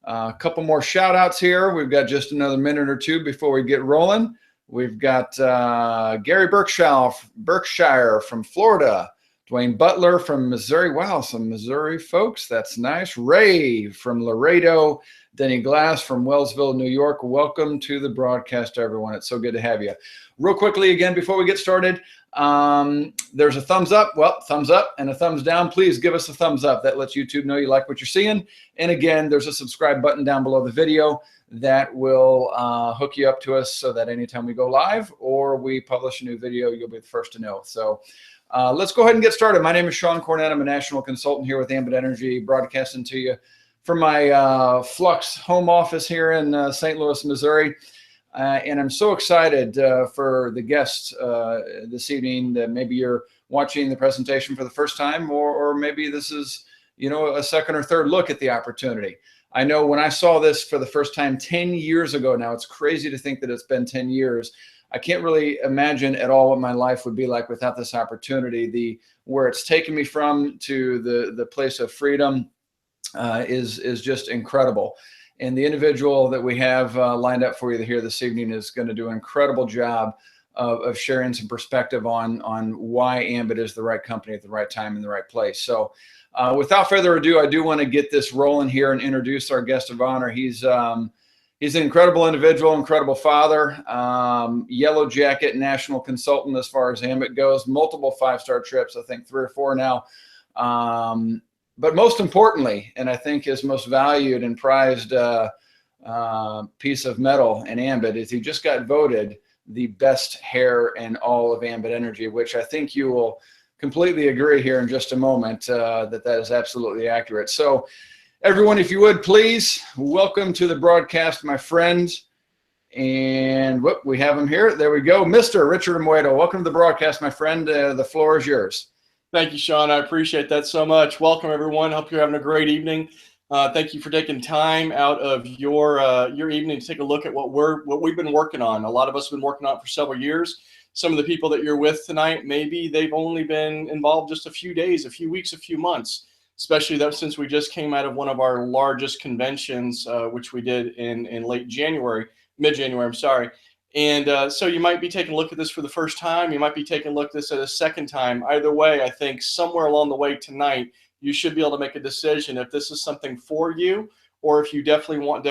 A couple more shout outs here. We've got just another minute or two before we get rolling. We've got Gary Berkshire from Florida, Dwayne Butler from Missouri. Wow, some Missouri folks. That's nice. Ray from Laredo, Denny Glass from Wellsville, New York. Welcome to the broadcast, everyone. It's so good to have you. Real quickly, again, before we get started, there's a thumbs up. Well, thumbs up and a thumbs down. Please give us a thumbs up. That lets YouTube know you like what you're seeing. And again, there's a subscribe button down below the video that will hook you up to us so that anytime we go live or we publish a new video, you'll be the first to know. So let's go ahead and get started. My name is Sean Cornett. I'm a national consultant here with Ambit Energy, broadcasting to you from my Flux home office here in St. Louis, Missouri. And I'm so excited for the guests this evening that maybe you're watching the presentation for the first time, or maybe this is, a second or third look at the opportunity. I know when I saw this for the first time 10 years ago now, it's crazy to think that it's been 10 years. I can't really imagine at all what my life would be like without this opportunity. Where it's taken me from to the place of freedom is just incredible. And the individual that we have lined up for you here this evening is going to do an incredible job of sharing some perspective on why Ambit is the right company at the right time in the right place. So without further ado, I do want to get this rolling here and introduce our guest of honor. He's an incredible individual, incredible father, yellow jacket national consultant as far as Ambit goes, multiple five-star trips, I think 3 or 4 now. But most importantly, and I think his most valued and prized piece of metal in Ambit is he just got voted the best hair in all of Ambit Energy, which I think you will completely agree here in just a moment that is absolutely accurate. So everyone, if you would, please welcome to the broadcast, my friend. And whoop, we have him here. There we go. Mr. Richard Amoedo. Welcome to the broadcast, my friend. The floor is yours. Thank you, Sean. I appreciate that so much. Welcome, everyone. Hope you're having a great evening. Thank you for taking time out of your evening to take a look at what we've been working on. A lot of us have been working on it for several years. Some of the people that you're with tonight, maybe they've only been involved just a few days, a few weeks, a few months, especially since we just came out of one of our largest conventions, which we did in late January, mid-January, I'm sorry. And so you might be taking a look at this for the first time. You might be taking a look at this at a second time. Either way, I think somewhere along the way tonight, you should be able to make a decision if this is something for you or if you definitely want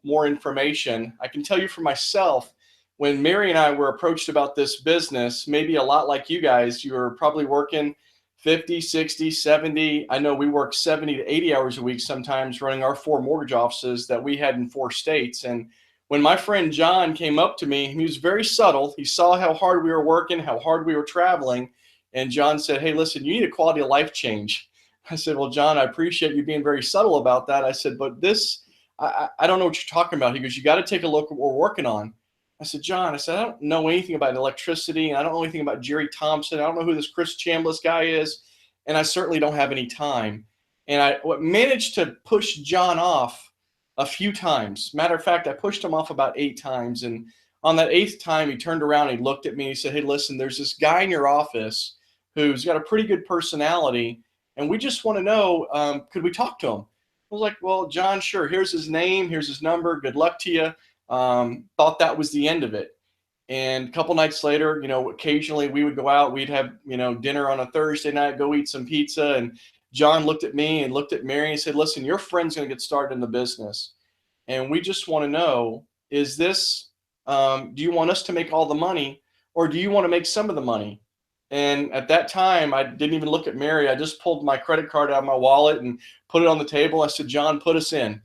more information. I can tell you for myself, when Mary and I were approached about this business, maybe a lot like you guys, you were probably working 50, 60, 70. I know we work 70 to 80 hours a week sometimes running our 4 mortgage offices that we had in 4 states. And when my friend John came up to me, he was very subtle. He saw how hard we were working, how hard we were traveling. And John said, "Hey, listen, you need a quality of life change." I said, "Well, John, I appreciate you being very subtle about that." I said, "But this, I don't know what you're talking about." He goes, "You got to take a look at what we're working on." I said, "John," I said, "I don't know anything about electricity. And I don't know anything about Jerry Thompson. I don't know who this Chris Chambliss guy is. And I certainly don't have any time." And I managed to push John off a few times. Matter of fact, I pushed him off about 8 times. And on that 8th time, he turned around, he looked at me, he said, "Hey, listen, there's this guy in your office who's got a pretty good personality. And we just want to know, could we talk to him?" I was like, "Well, John, sure. Here's his name. Here's his number. Good luck to you." Thought that was the end of it. And a couple nights later, occasionally we would go out, we'd have, dinner on a Thursday night, go eat some pizza. And John looked at me and looked at Mary and said, "Listen, your friend's going to get started in the business. And we just want to know, is this, do you want us to make all the money or do you want to make some of the money?" And at that time, I didn't even look at Mary. I just pulled my credit card out of my wallet and put it on the table. I said, "John, put us in."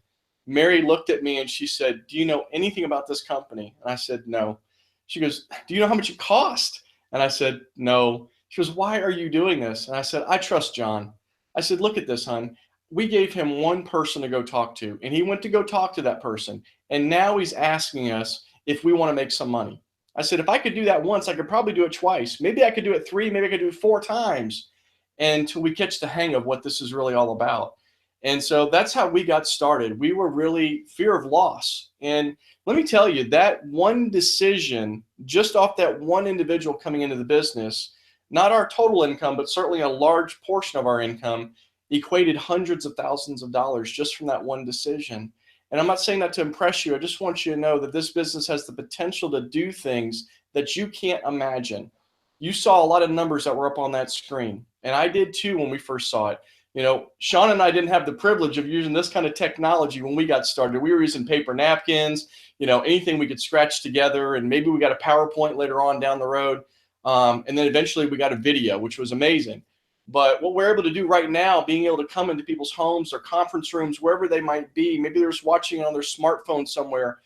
Mary looked at me and she said, "Do you know anything about this company?" And I said, "No." She goes, "Do you know how much it cost?" And I said, "No." She goes, "Why are you doing this?" And I said, "I trust John." I said, "Look at this, hon. We gave him one person to go talk to, and he went to go talk to that person. And now he's asking us if we want to make some money." I said, "If I could do that once, I could probably do it twice. Maybe I could do it 3, maybe I could do it 4 times until we catch the hang of what this is really all about." And so that's how we got started. We were really fear of loss. And let me tell you, that one decision, just off that one individual coming into the business, not our total income, but certainly a large portion of our income, equated hundreds of thousands of dollars just from that one decision. And I'm not saying that to impress you. I just want you to know that this business has the potential to do things that you can't imagine. You saw a lot of numbers that were up on that screen, and I did too when we first saw it. You know, Sean and I didn't have the privilege of using this kind of technology when we got started. We were using paper napkins, you know, anything we could scratch together, and maybe we got a PowerPoint later on down the road. And then eventually we got a video, which was amazing. But what we're able to do right now, being able to come into people's homes or conference rooms, wherever they might be, maybe they're just watching on their smartphone somewhere,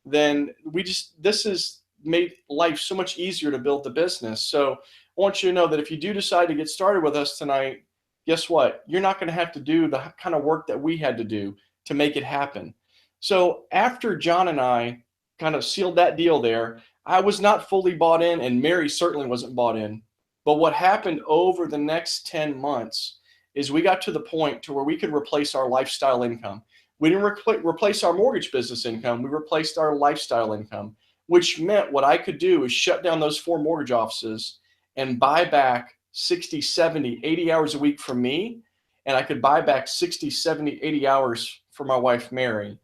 then this has made life so much easier to build the business. So I want you to know that if you do decide to get started with us tonight, guess what? You're not going to have to do the kind of work that we had to do to make it happen. So after John and I kind of sealed that deal there, I was not fully bought in, and Mary certainly wasn't bought in. But what happened over the next 10 months is we got to the point to where we could replace our lifestyle income. We didn't replace our mortgage business income. We replaced our lifestyle income, which meant what I could do is shut down those 4 mortgage offices and buy back 60, 70, 80 hours a week from me. And I could buy back 60, 70, 80 hours for my wife, Mary.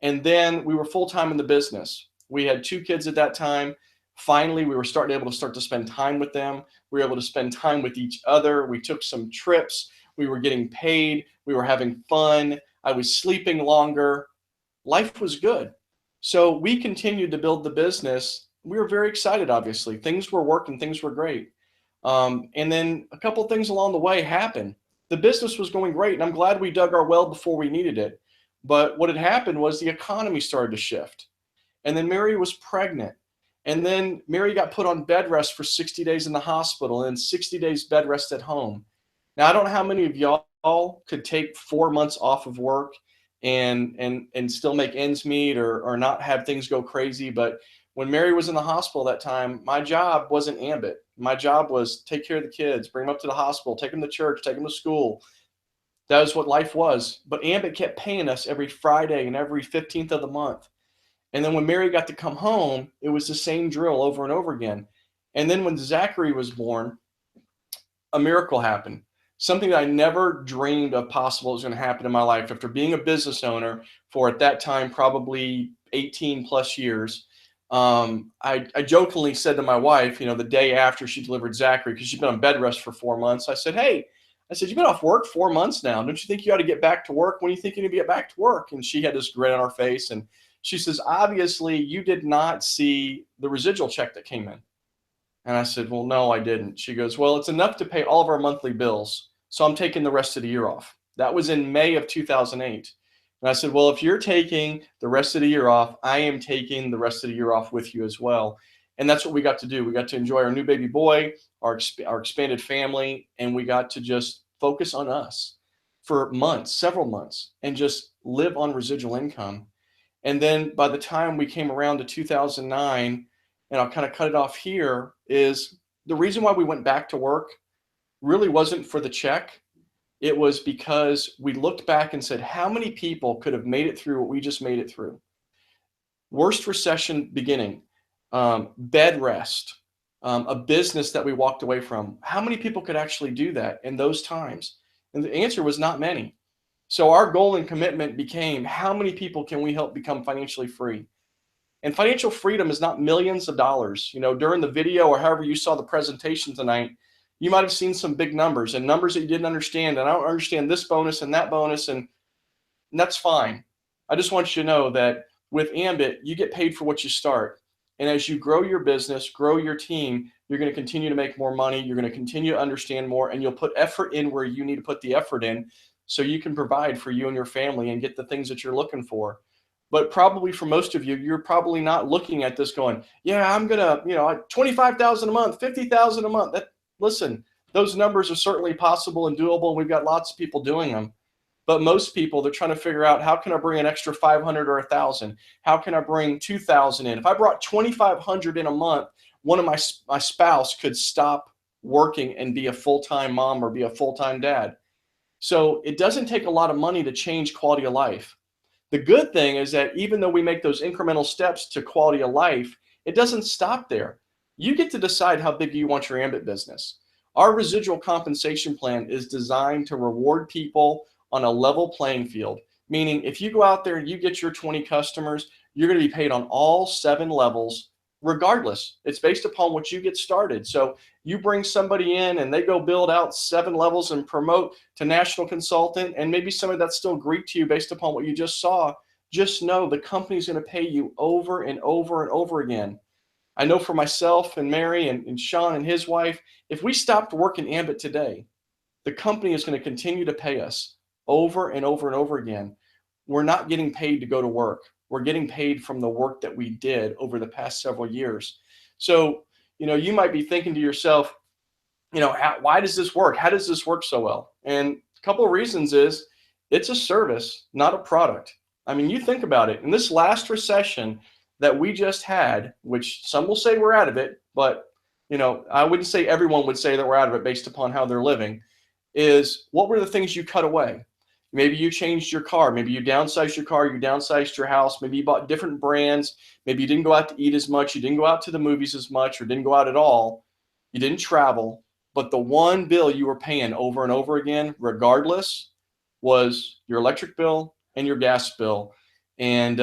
And then we were full-time in the business. We had 2 kids at that time. Finally, we were able to spend time with them. We were able to spend time with each other. We took some trips. We were getting paid. We were having fun. I was sleeping longer. Life was good. So we continued to build the business. We were very excited, obviously. Things were working. Things were great. And then a couple things along the way happened. The business was going great, and I'm glad we dug our well before we needed it. But what had happened was the economy started to shift. And then Mary was pregnant. And then Mary got put on bed rest for 60 days in the hospital and 60 days bed rest at home. Now, I don't know how many of y'all could take 4 months off of work and still make ends meet or not have things go crazy. But when Mary was in the hospital that time, my job wasn't Ambit. My job was take care of the kids, bring them up to the hospital, take them to church, take them to school. That was what life was. But Ambit kept paying us every Friday and every 15th of the month. And then when Mary got to come home, it was the same drill over and over again. And then when Zachary was born, a miracle happened. Something that I never dreamed of possible was going to happen in my life after being a business owner for, at that time, probably 18 plus years. I jokingly said to my wife, you know, the day after she delivered Zachary, because she'd been on bed rest for 4 months, I said, hey, you've been off work 4 months now. Don't you think you ought to get back to work? When are you thinking to get back to work? And she had this grin on her face. And she says, obviously, you did not see the residual check that came in. And I said, well, no, I didn't. She goes, well, it's enough to pay all of our monthly bills. So I'm taking the rest of the year off. That was in May of 2008. And I said, well, if you're taking the rest of the year off, I am taking the rest of the year off with you as well. And that's what we got to do. We got to enjoy our new baby boy, our expanded family, and we got to just focus on us for months, several months, and just live on residual income. And then by the time we came around to 2009, and I'll kind of cut it off here, is the reason why we went back to work really wasn't for the check. It was because we looked back and said, how many people could have made it through what we just made it through? Worst recession beginning, bed rest, a business that we walked away from. How many people could actually do that in those times? And the answer was not many. So our goal and commitment became, how many people can we help become financially free? And financial freedom is not millions of dollars. You know, during the video or however you saw the presentation tonight, you might have seen some big numbers and numbers that you didn't understand. And I don't understand this bonus and that bonus, and that's fine. I just want you to know that with Ambit, you get paid for what you start. And as you grow your business, grow your team, you're going to continue to make more money. You're going to continue to understand more, and you'll put effort in where you need to put the effort in so you can provide for you and your family and get the things that you're looking for. But probably for most of you, you're probably not looking at this going, yeah, I'm going to, you know, 25,000 a month, 50,000 a month. Listen, those numbers are certainly possible and doable. We've got lots of people doing them. But most people, they're trying to figure out, how can I bring an extra 500 or 1,000? How can I bring 2,000 in? If I brought 2,500 in a month, one of my spouse could stop working and be a full-time mom or be a full-time dad. So it doesn't take a lot of money to change quality of life. The good thing is that even though we make those incremental steps to quality of life, it doesn't stop there. You get to decide how big you want your Ambit business. Our residual compensation plan is designed to reward people on a level playing field, Meaning if you go out there and you get your 20 customers, you're going to be paid on all 7 levels regardless. It's based upon what you get started. So you bring somebody in and they go build out 7 levels and promote to national consultant, and maybe somebody that's still Greek to you based upon what you just saw, just know the company's going to pay you over and over and over again. I know for myself and Mary and Sean and his wife, if we stopped working Ambit today, the company is going to continue to pay us over and over and over again. We're not getting paid to go to work. We're getting paid from the work that we did over the past several years. So, you might be thinking to yourself, why does this work? How does this work so well? And a couple of reasons is it's a service, not a product. I mean, you think about it. In this last recession that we just had, which some will say we're out of it, but I wouldn't say everyone would say that we're out of it based upon how they're living, is what were the things you cut away? Maybe you changed your car. Maybe you downsized your car. You downsized your house. Maybe you bought different brands. Maybe you didn't go out to eat as much. You didn't go out to the movies as much, or didn't go out at all. You didn't travel. But the one bill you were paying over and over again, regardless, was your electric bill and your gas bill. And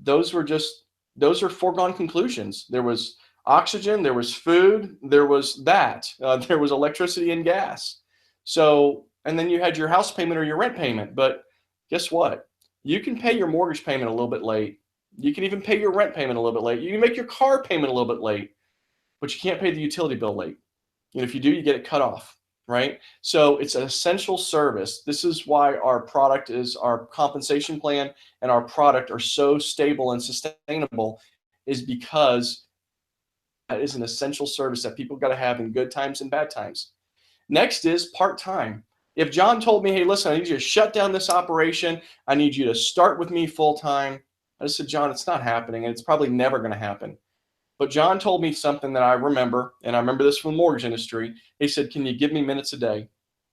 those are foregone conclusions. There was oxygen, there was food, there was there was electricity and gas. So, and then you had your house payment or your rent payment. But guess what? You can pay your mortgage payment a little bit late. You can even pay your rent payment a little bit late. You can make your car payment a little bit late, but you can't pay the utility bill late. If you do, you get it cut off, right? So it's an essential service. This is why our product is our compensation plan, and our product are so stable and sustainable, is because that is an essential service that people got to have in good times and bad times. Next is part-time. If John told me, hey, listen, I need you to shut down this operation. I need you to start with me full-time. I just said, John, it's not happening, and it's probably never going to happen. But John told me something that I remember, and I remember this from the mortgage industry. He said, can you give me minutes a day?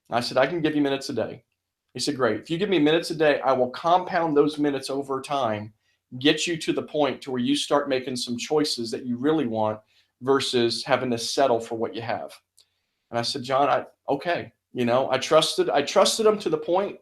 I said, I can give you minutes a day. He said, great. If you give me minutes a day, I will compound those minutes over time, get you to the point to where you start making some choices that you really want versus having to settle for what you have. And I said, John, okay. I trusted him to the point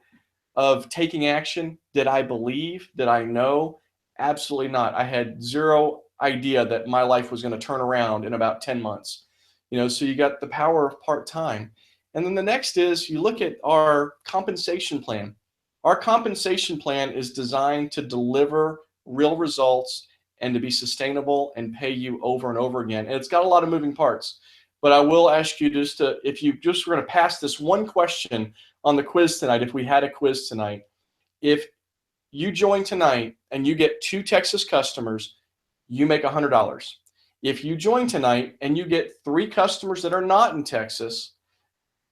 of taking action. Did I believe? Did I know? Absolutely not. I had zero idea that my life was going to turn around in about 10 months. So you got the power of part-time. And then the next is you look at our compensation plan. Our compensation plan is designed to deliver real results and to be sustainable and pay you over and over again. And it's got a lot of moving parts. But I will ask you if you just were going to pass this one question on the quiz tonight, if we had a quiz tonight, if you join tonight and you get 2 Texas customers, you make $100. If you join tonight and you get 3 customers that are not in Texas,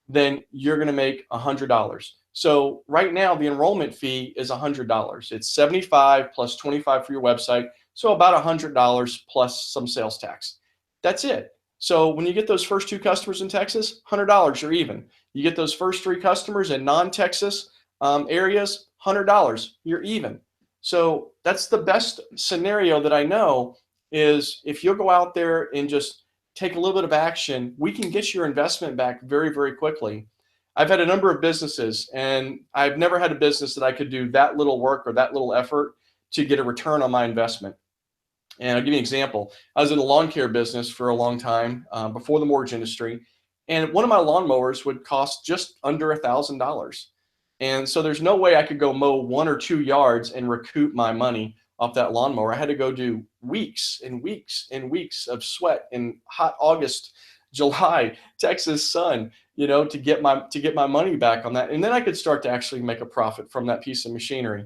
then you're going to make $100. So right now the enrollment fee is $100. It's $75 plus $25 for your website. So about $100 plus some sales tax. That's it. So when you get those first 2 customers in Texas, $100, you're even. You get those first 3 customers in non-Texas areas, $100, you're even. So that's the best scenario that I know, is if you'll go out there and just take a little bit of action, we can get your investment back very, very quickly. I've had a number of businesses, and I've never had a business that I could do that little work or that little effort to get a return on my investment. And I'll give you an example. I was in the lawn care business for a long time before the mortgage industry. And one of my lawnmowers would cost just under $1,000. And so there's no way I could go mow 1 or 2 yards and recoup my money off that lawnmower. I had to go do weeks and weeks and weeks of sweat in hot August, July, Texas sun, to get my money back on that. And then I could start to actually make a profit from that piece of machinery.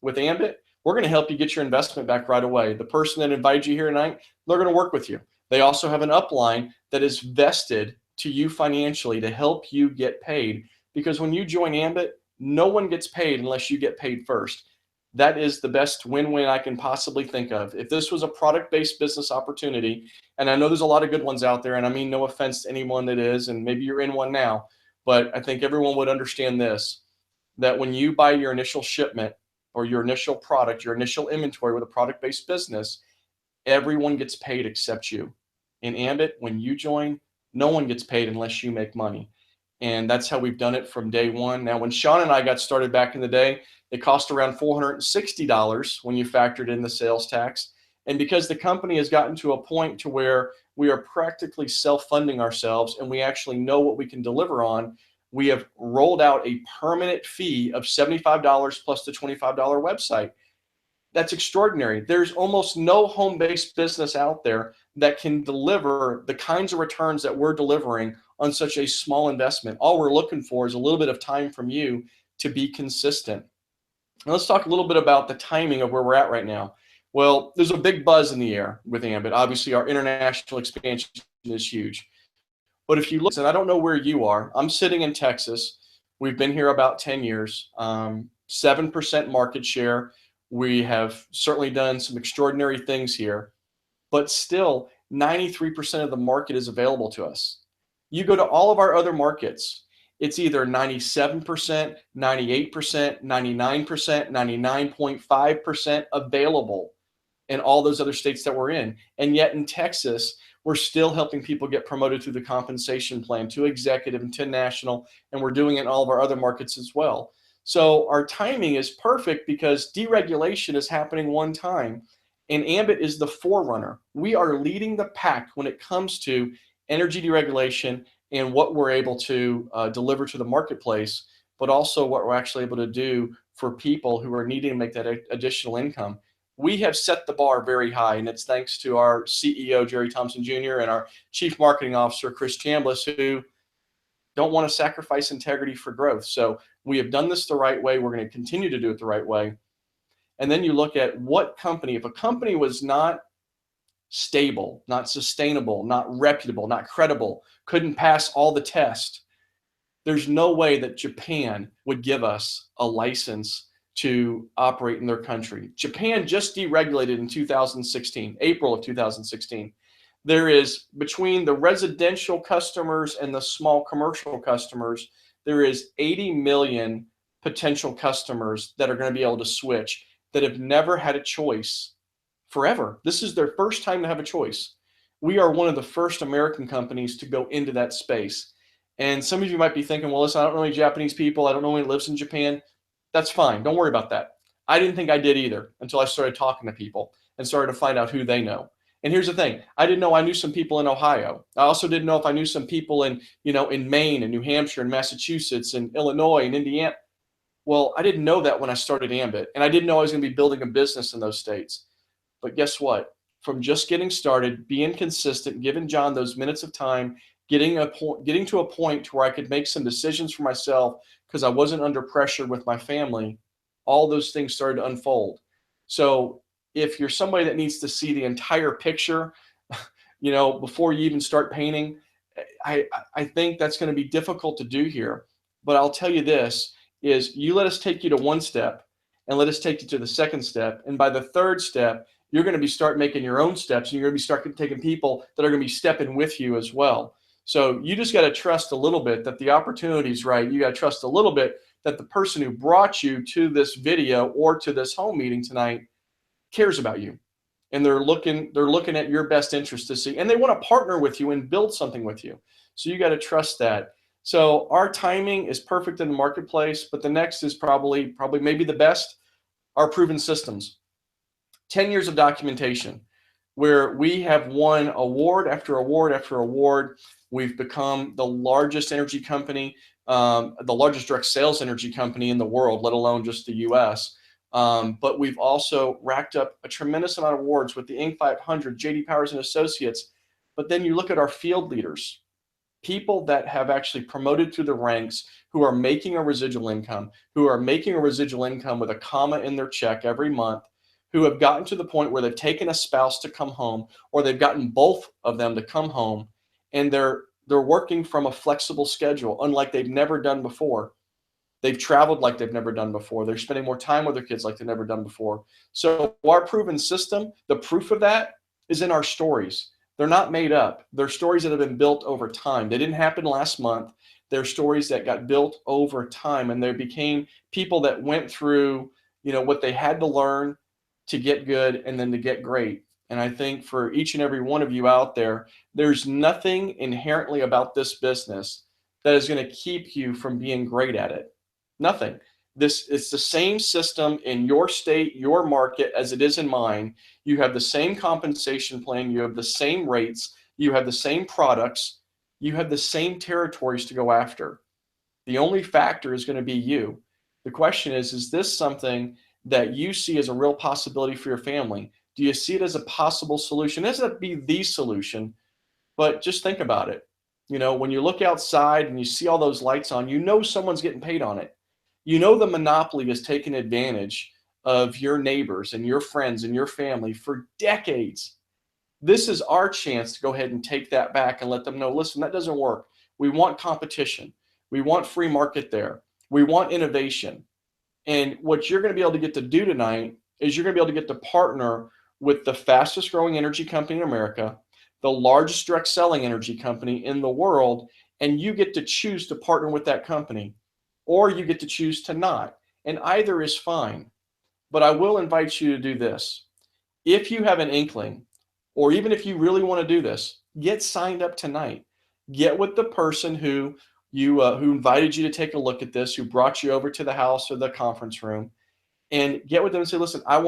With Ambit, we're going to help you get your investment back right away. The person that invited you here tonight, they're going to work with you. They also have an upline that is vested to you financially to help you get paid. Because when you join Ambit, no one gets paid unless you get paid first. That is the best win-win I can possibly think of. If this was a product-based business opportunity, and I know there's a lot of good ones out there, and I mean no offense to anyone that is, and maybe you're in one now, but I think everyone would understand this, that when you buy your initial shipment or your initial product, your initial inventory with a product-based business, everyone gets paid except you. In Ambit, when you join, no one gets paid unless you make money. And that's how we've done it from day one. Now, when Sean and I got started back in the day, it cost around $460 when you factored in the sales tax. And because the company has gotten to a point to where we are practically self-funding ourselves and we actually know what we can deliver on, we have rolled out a permanent fee of $75 plus the $25 website. That's extraordinary. There's almost no home-based business out there that can deliver the kinds of returns that we're delivering on such a small investment. All we're looking for is a little bit of time from you to be consistent. Now let's talk a little bit about the timing of where we're at right now. Well, there's a big buzz in the air with Ambit. Obviously, our international expansion is huge. But if you look, and I don't know where you are, I'm sitting in Texas. We've been here about 10 years, 7% market share. We have certainly done some extraordinary things here, but still 93% of the market is available to us. You go to all of our other markets, it's either 97%, 98%, 99%, 99.5% available in all those other states that we're in. And yet in Texas, we're still helping people get promoted through the compensation plan to executive and to national, and we're doing it in all of our other markets as well. So our timing is perfect because deregulation is happening one time, and Ambit is the forerunner. We are leading the pack when it comes to energy deregulation and what we're able to deliver to the marketplace, but also what we're actually able to do for people who are needing to make that additional income. We have set the bar very high, and it's thanks to our CEO, Jerry Thompson Jr., and our Chief Marketing Officer, Chris Chambliss, who don't want to sacrifice integrity for growth. So we have done this the right way. We're going to continue to do it the right way. And then you look at what company, if a company was not stable, not sustainable, not reputable, not credible, couldn't pass all the tests, there's no way that Japan would give us a license to operate in their country. Japan just deregulated in 2016, April of 2016. There is, between the residential customers and the small commercial customers, there is 80 million potential customers that are going to be able to switch that have never had a choice forever. This is their first time to have a choice. We are one of the first American companies to go into that space. And some of you might be thinking, well, listen, I don't know any Japanese people. I don't know anyone who lives in Japan. That's fine. Don't worry about that. I didn't think I did either until I started talking to people and started to find out who they know. And here's the thing. I didn't know I knew some people in Ohio. I also didn't know if I knew some people in, in Maine and New Hampshire and Massachusetts and Illinois and Indiana. Well, I didn't know that when I started Ambit, and I didn't know I was going to be building a business in those states. But guess what? From just getting started, being consistent, giving John those minutes of time, getting to a point where I could make some decisions for myself because I wasn't under pressure with my family, all those things started to unfold. So if you're somebody that needs to see the entire picture, before you even start painting, I think that's going to be difficult to do here. But I'll tell you this, is you let us take you to one step and let us take you to the second step. And by the third step, you're going to start making your own steps, and you're going to start taking people that are going to be stepping with you as well. So you just got to trust a little bit that the opportunity is right. You got to trust a little bit that the person who brought you to this video or to this home meeting tonight cares about you. And they're looking at your best interest to see, and they want to partner with you and build something with you. So you got to trust that. So our timing is perfect in the marketplace, but the next is probably maybe the best, our proven systems. 10 years of documentation where we have won award after award after award. We've become the largest energy company, the largest direct sales energy company in the world, let alone just the US. But we've also racked up a tremendous amount of awards with the Inc. 500, JD Powers and Associates. But then you look at our field leaders, people that have actually promoted through the ranks, who are making a residual income, with a comma in their check every month, who have gotten to the point where they've taken a spouse to come home, or they've gotten both of them to come home, and they're working from a flexible schedule, unlike they've never done before. They've traveled like they've never done before. They're spending more time with their kids like they've never done before. So our proven system, the proof of that is in our stories. They're not made up. They're stories that have been built over time. They didn't happen last month. They're stories that got built over time, and they became people that went through, what they had to learn to get good and then to get great. And I think for each and every one of you out there, there's nothing inherently about this business that is going to keep you from being great at it? Nothing. It's the same system in your state, your market, as it is in mine. You have the same compensation plan, you have the same rates, you have the same products, you have the same territories to go after. The only factor is going to be you. The question is this something that you see as a real possibility for your family? Do you see it as a possible solution? It doesn't have to be the solution, but just think about it. You know, when you look outside and you see all those lights on, you know someone's getting paid on it. You know the monopoly is taking advantage of your neighbors and your friends and your family for decades. This is our chance to go ahead and take that back and let them know, listen, that doesn't work. We want competition. We want free market there. We want innovation. And what you're going to be able to get to do tonight is you're going to be able to get to partner with the fastest growing energy company in America, the largest direct selling energy company in the world, and you get to choose to partner with that company, or you get to choose to not. And either is fine. But I will invite you to do this. If you have an inkling, or even if you really want to do this, get signed up tonight. Get with the person who who invited you to take a look at this, who brought you over to the house or the conference room, and get with them and say, listen, I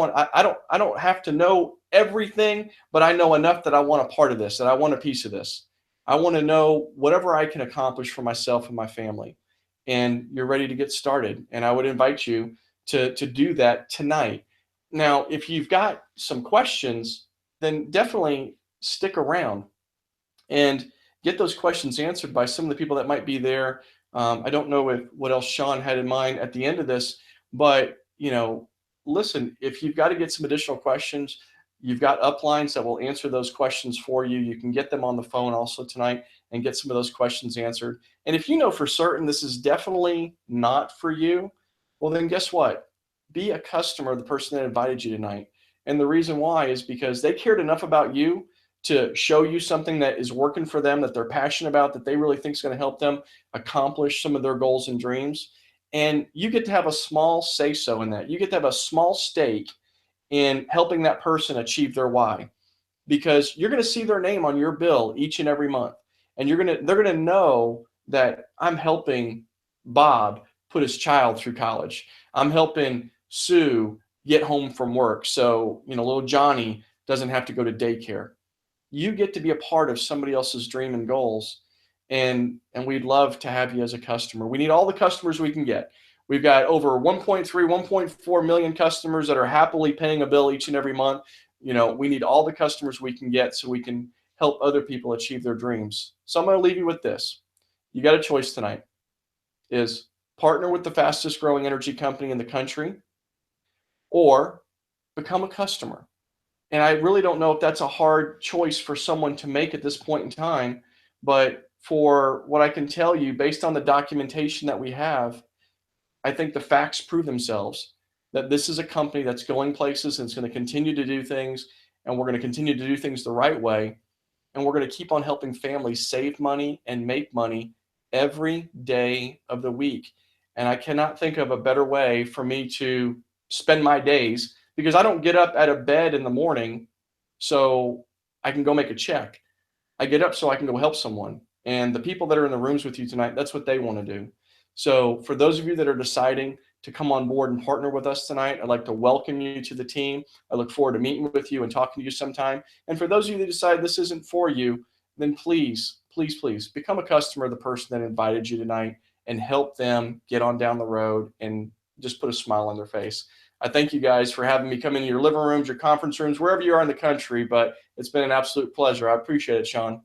don't have to know everything, but I know enough that I want a part of this, that I want a piece of this. I want to know whatever I can accomplish for myself and my family. And you're ready to get started. And I would invite you to do that tonight. Now, if you've got some questions, then definitely stick around and get those questions answered by some of the people that might be there. I don't know what else Sean had in mind at the end of this, but listen, if you've got to get some additional questions, you've got uplines that will answer those questions for you. You can get them on the phone also tonight and get some of those questions answered. And if you know for certain this is definitely not for you, well, then guess what? Be a customer of the person that invited you tonight. And the reason why is because they cared enough about you to show you something that is working for them, that they're passionate about, that they really think is going to help them accomplish some of their goals and dreams. And you get to have a small say-so in that. You get to have a small stake in helping that person achieve their why, because you're going to see their name on your bill each and every month. And they're going to know that I'm helping Bob put his child through college. I'm helping Sue get home from work so, little Johnny doesn't have to go to daycare. You get to be a part of somebody else's dream and goals. And we'd love to have you as a customer. We need all the customers we can get. We've got over 1.3, 1.4 million customers that are happily paying a bill each and every month. We need all the customers we can get so we can help other people achieve their dreams. So I'm going to leave you with this. You got a choice tonight. Is partner with the fastest growing energy company in the country, or become a customer. And I really don't know if that's a hard choice for someone to make at this point in time, but for what I can tell you, based on the documentation that we have, I think the facts prove themselves that this is a company that's going places and it's going to continue to do things, and we're going to continue to do things the right way. And we're going to keep on helping families save money and make money every day of the week. And I cannot think of a better way for me to spend my days, because I don't get up out of bed in the morning so I can go make a check. I get up so I can go help someone. And the people that are in the rooms with you tonight, that's what they want to do. So for those of you that are deciding to come on board and partner with us tonight, I'd like to welcome you to the team. I look forward to meeting with you and talking to you sometime. And for those of you that decide this isn't for you, then please, please, please become a customer of the person that invited you tonight and help them get on down the road and just put a smile on their face. I thank you guys for having me come into your living rooms, your conference rooms, wherever you are in the country, but it's been an absolute pleasure. I appreciate it, Sean.